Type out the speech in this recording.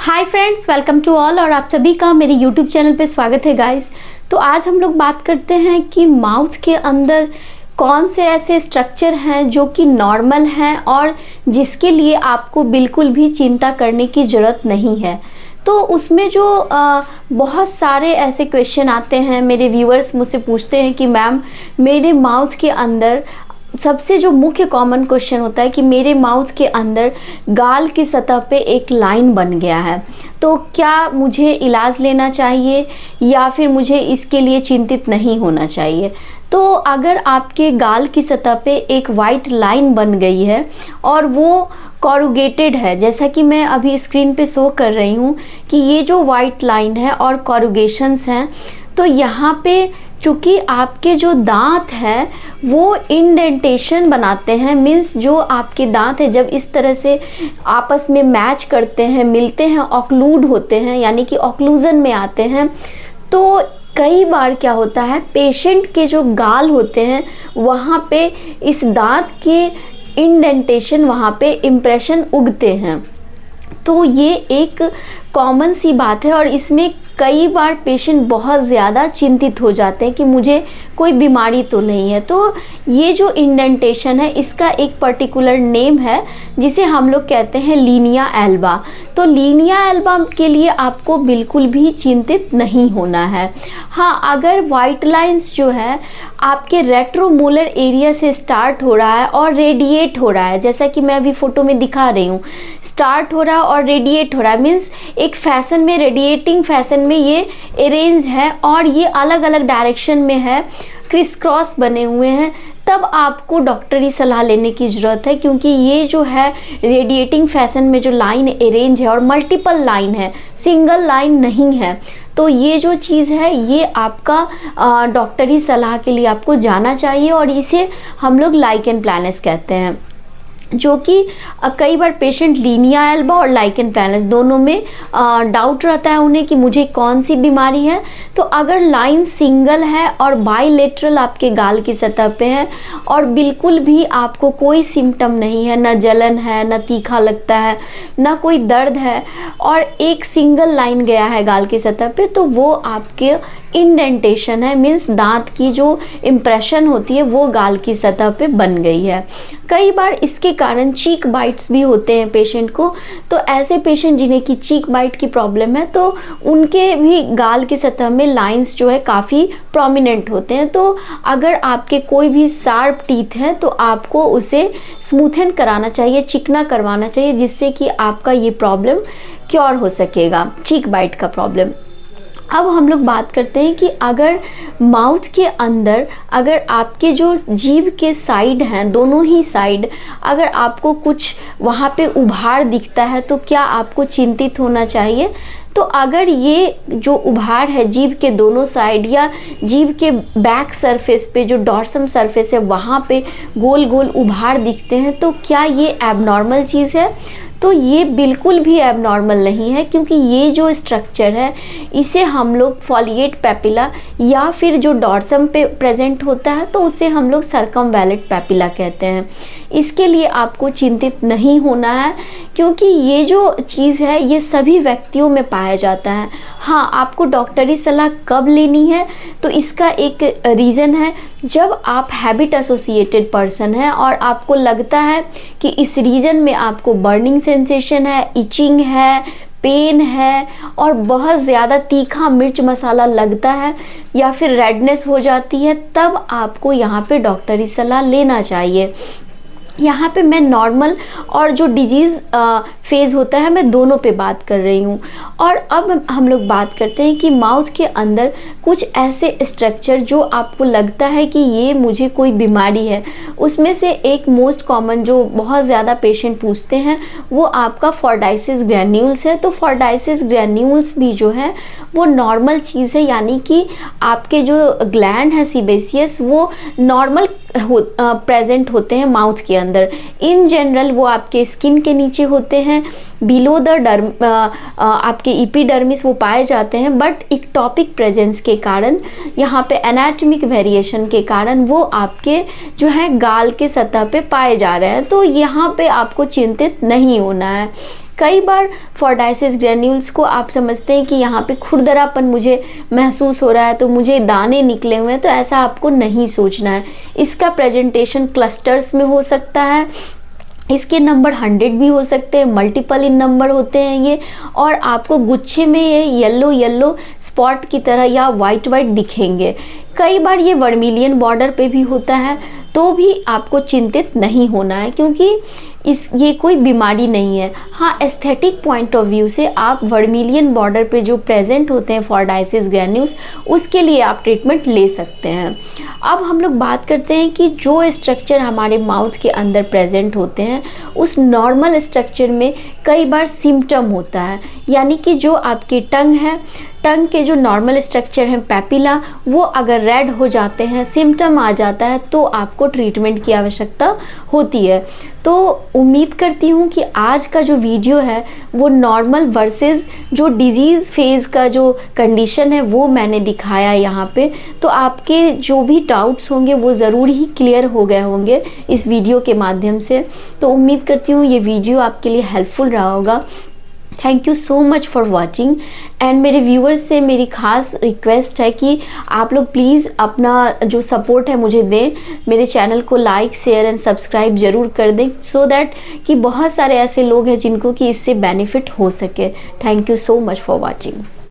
Hi friends, welcome to all. और आप सभी का मेरे यूट्यूब चैनल पे स्वागत है गाइस। तो आज हम लोग बात करते हैं कि माउथ के अंदर कौन से ऐसे स्ट्रक्चर हैं जो कि नॉर्मल हैं और जिसके लिए आपको बिल्कुल भी चिंता करने की ज़रूरत नहीं है। तो उसमें जो बहुत सारे ऐसे क्वेश्चन आते हैं, मेरे व्यूअर्स मुझसे पूछते हैं कि मैम मेरे माउथ के अंदर सबसे जो मुख्य कॉमन क्वेश्चन होता है कि मेरे माउथ के अंदर गाल की सतह पे एक लाइन बन गया है, तो क्या मुझे इलाज लेना चाहिए या फिर मुझे इसके लिए चिंतित नहीं होना चाहिए। तो अगर आपके गाल की सतह पे एक वाइट लाइन बन गई है और वो कॉरुगेटेड है, जैसा कि मैं अभी स्क्रीन पे शो कर रही हूँ कि ये जो वाइट लाइन है और कॉरुगेशंस हैं, तो यहाँ पे चूँकि आपके जो दांत है वो इंडेंटेशन बनाते हैं, मीन्स जो आपके दांत है जब इस तरह से आपस में मैच करते हैं, मिलते हैं, ऑक्लूड होते हैं, यानी कि ऑक्लूजन में आते हैं, तो कई बार क्या होता है पेशेंट के जो गाल होते हैं वहाँ पे इस दांत के इंडेंटेशन, वहाँ पे इम्प्रेशन उगते हैं। तो ये एक कॉमन सी बात है और इसमें कई बार पेशेंट बहुत ज़्यादा चिंतित हो जाते हैं कि मुझे कोई बीमारी तो नहीं है। तो ये जो इंडेंटेशन है इसका एक पर्टिकुलर नेम है जिसे हम लोग कहते हैं लीनिया एल्बा। तो लीनिया एल्बा के लिए आपको बिल्कुल भी चिंतित नहीं होना है। हाँ, अगर वाइट लाइंस जो है आपके रेट्रोमोलर एरिया से स्टार्ट हो रहा है और रेडिएट हो रहा है, जैसा कि मैं अभी फ़ोटो में दिखा रही हूँ, स्टार्ट हो रहा है और रेडिएट हो रहा है, मीन्स एक फैशन में, रेडिएटिंग फैशन में ये अरेंज है और ये अलग अलग डायरेक्शन में है, क्रिस क्रॉस बने हुए हैं, तब आपको डॉक्टरी सलाह लेने की ज़रूरत है। क्योंकि ये जो है रेडिएटिंग फैशन में जो लाइन अरेंज है और मल्टीपल लाइन है, सिंगल लाइन नहीं है, तो ये जो चीज़ है ये आपका डॉक्टरी सलाह के लिए आपको जाना चाहिए और इसे हम लोग लाइकेन प्लैनस कहते हैं। जो कि कई बार पेशेंट लीनिया एल्बा और लाइकेन प्लैनस दोनों में डाउट रहता है उन्हें कि मुझे कौन सी बीमारी है। तो अगर लाइन सिंगल है और बाइलेटरल आपके गाल की सतह पे है और बिल्कुल भी आपको कोई सिम्टम नहीं है, न जलन है, न तीखा लगता है, न कोई दर्द है, और एक सिंगल लाइन गया है गाल की सतह पे, तो वो आपके इंडेंटेशन है, मीन्स दांत की जो इम्प्रेशन होती है वो गाल की सतह पे बन गई है। कई बार इसके कारण चीक बाइट्स भी होते हैं पेशेंट को। तो ऐसे पेशेंट जिन्हें की चीक बाइट की प्रॉब्लम है तो उनके भी गाल की सतह में लाइंस जो है काफ़ी प्रोमिनेंट होते हैं। तो अगर आपके कोई भी शार्प टीथ है तो आपको उसे स्मूथन कराना चाहिए, चिकना करवाना चाहिए, जिससे कि आपका ये प्रॉब्लम क्योर हो सकेगा, चीक बाइट का प्रॉब्लम। अब हम लोग बात करते हैं कि अगर माउथ के अंदर, अगर आपके जो जीभ के साइड हैं, दोनों ही साइड, अगर आपको कुछ वहाँ पे उभार दिखता है तो क्या आपको चिंतित होना चाहिए। तो अगर ये जो उभार है जीभ के दोनों साइड या जीभ के बैक सरफेस पे जो डॉर्सम सरफेस है वहाँ पे गोल गोल उभार दिखते हैं, तो क्या ये एबनॉर्मल चीज़ है। तो ये बिल्कुल भी एबनॉर्मल नहीं है, क्योंकि ये जो स्ट्रक्चर है इसे हम लोग फॉलिएट पेपिला या फिर जो डॉर्सम पे प्रेजेंट होता है तो उसे हम लोग सर्कमवैलेट पेपिला कहते हैं। इसके लिए आपको चिंतित नहीं होना है, क्योंकि ये जो चीज़ है ये सभी व्यक्तियों में पाया जाता है। हाँ, आपको डॉक्टरी सलाह कब लेनी है, तो इसका एक रीज़न है, जब आप हैबिट एसोसिएटेड पर्सन है और आपको लगता है कि इस रीजन में आपको बर्निंग सेंसेशन है, इचिंग है, पेन है और बहुत ज़्यादा तीखा मिर्च मसाला लगता है या फिर रेडनेस हो जाती है, तब आपको यहाँ पे डॉक्टरी सलाह लेना चाहिए। यहाँ पे मैं नॉर्मल और जो डिजीज़ फेज़ होता है मैं दोनों पे बात कर रही हूँ। और अब हम लोग बात करते हैं कि माउथ के अंदर कुछ ऐसे स्ट्रक्चर जो आपको लगता है कि ये मुझे कोई बीमारी है। उसमें से एक मोस्ट कॉमन जो बहुत ज़्यादा पेशेंट पूछते हैं वो आपका फॉर्डाइसिस ग्रैन्यूल्स है। तो फॉर्डाइसिस ग्रैन्यूल्स भी जो है वो नॉर्मल चीज़ है, यानी कि आपके जो ग्लैंड है सीबेसियस वो नॉर्मल प्रेजेंट होते हैं माउथ के अंदर। इन जनरल वो आपके स्किन के नीचे होते हैं, बिलो द आपके इपीडर्मिस वो पाए जाते हैं, बट इक्टोपिक प्रेजेंस के कारण, यहाँ पे एनाटॉमिक वेरिएशन के कारण वो आपके जो है गाल के सतह पे पाए जा रहे हैं। तो यहाँ पे आपको चिंतित नहीं होना है। कई बार फॉर्डाइसिस ग्रैन्यूल्स को आप समझते हैं कि यहाँ पे खुरदरापन मुझे महसूस हो रहा है, तो मुझे दाने निकले हुए हैं, तो ऐसा आपको नहीं सोचना है। इसका प्रेजेंटेशन क्लस्टर्स में हो सकता है, इसके नंबर 100 भी हो सकते हैं, मल्टीपल इन नंबर होते हैं ये, और आपको गुच्छे में ये येलो येलो स्पॉट की तरह या वाइट वाइट दिखेंगे। कई बार ये वर्मिलियन बॉर्डर पे भी होता है, तो भी आपको चिंतित नहीं होना है, क्योंकि ये कोई बीमारी नहीं है। हाँ, एस्थेटिक पॉइंट ऑफ व्यू से आप वर्मिलियन बॉर्डर पे जो प्रेजेंट होते हैं फॉर्डाइसिस ग्रैन्यूल्स, उसके लिए आप ट्रीटमेंट ले सकते हैं। अब हम लोग बात करते हैं कि जो स्ट्रक्चर हमारे माउथ के अंदर प्रेजेंट होते हैं, उस नॉर्मल स्ट्रक्चर में कई बार सिम्टम होता है, यानी कि जो आपकी टंग है, टंग के जो नॉर्मल स्ट्रक्चर हैं पैपिला, वो अगर रेड हो जाते हैं, सिम्टम आ जाता है, तो आपको ट्रीटमेंट की आवश्यकता होती है। तो उम्मीद करती हूँ कि आज का जो वीडियो है वो नॉर्मल वर्सेस जो डिजीज़ फेज़ का जो कंडीशन है वो मैंने दिखाया यहाँ पे। तो आपके जो भी डाउट्स होंगे वो ज़रूर ही क्लियर हो गए होंगे इस वीडियो के माध्यम से। तो उम्मीद करती हूँ ये वीडियो आपके लिए हेल्पफुल रहा होगा। Thank you so much for watching. And मेरे व्यूअर्स से मेरी खास रिक्वेस्ट है कि आप लोग प्लीज़ अपना जो सपोर्ट है मुझे दें, मेरे चैनल को लाइक शेयर एंड सब्सक्राइब ज़रूर कर दें, सो दैट कि बहुत सारे ऐसे लोग हैं जिनको कि इससे बेनिफिट हो सके। Thank you so much for watching.